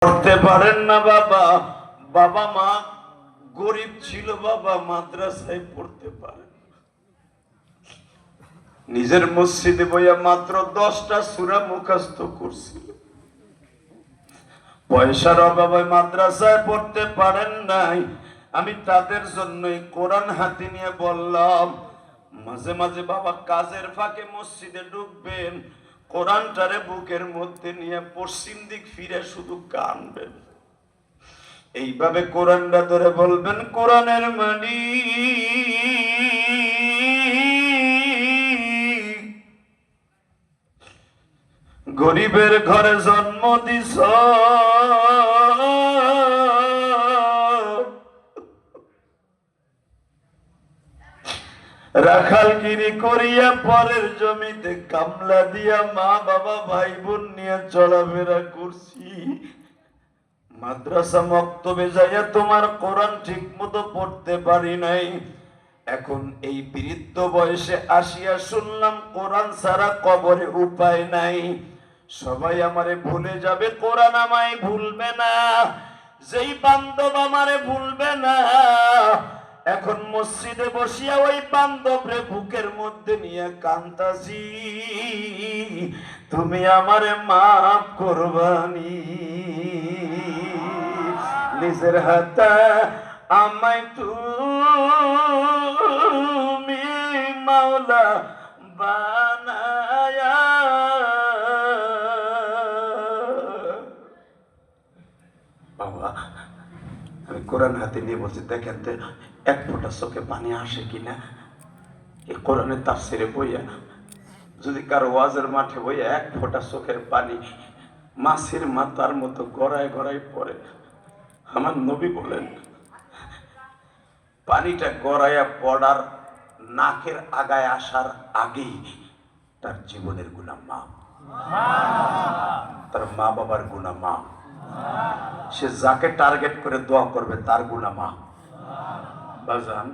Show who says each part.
Speaker 1: পড়তে পারেন না বাবা, বাবা মা গরিব ছিল, বাবা মাদ্রাসায় পড়তে পারেন, নিজের মসজিদে বইয়া মাত্র 10টা সূরা মুখস্থ করছিল, পয়সার অভাবে মাদ্রাসায় পড়তে পারেন নাই। আমি তাদের জন্যই কোরআন হাতে নিয়ে বললাম, মাঝে মাঝে বাবা কাজের ফাঁকে মসজিদে ঢুকবেন, কোরআনটারে বুকের মধ্যে নিয়ে পশ্চিম দিক ফিরে শুধু কানবেন, এইভাবে কোরআনটা ধরে বলবেন, কোরআনের মানি গরিবের ঘরে জন্ম দিছ, রাখালগিরি করিয়া পরের জমিতে কামলা দিয়া মা বাবা ভাই বোন নিয়ে চলাফেরা করছি, মাদ্রাসা মক্তবে যাইয়া তোমার কোরআন ঠিক মতো পড়তে পারি নাই, এখন এই বৃদ্ধ বয়সে আসিয়া শুনলাম কোরআন ছাড়া কবরে উপায় নাই, সবাই আমারে ভুলে যাবে, কোরআন আমায় ভুলবে না, যেই বান্ধব আমারে ভুলবে না, এখন মসজিদে বসিয়া ওই বান্ধবরে বুকের মধ্যে নিয়ে কান্তাছি, তুমি আমারে মাফ করবানি, নিজের হাতে আমায় তুমি মাওলা বানায়া, বাবা আমি কোরআন হাতে নিয়ে বলছি, দেখেন তো এক ফোঁটা চোখে পানি আসে কিনা, এই কোরআনের তাফসিরে বইয়া যদি কারো ওয়াজের মাঠে বইয়া এক ফোঁটা চোখের পানি মাছের মাথার মতো গড়ায় গড়ায় পড়ে, আমার নবী বলেন পানিটা গড়াইয়া পড়ার নাকের আগায় আসার আগেই তার জীবনের গুনাহ মাফ, তার মা বাবার গুনাহ মাফ, সে যাকে টার্গেট করে দোয়া করবে তার গুনাহ মাফ। বাজান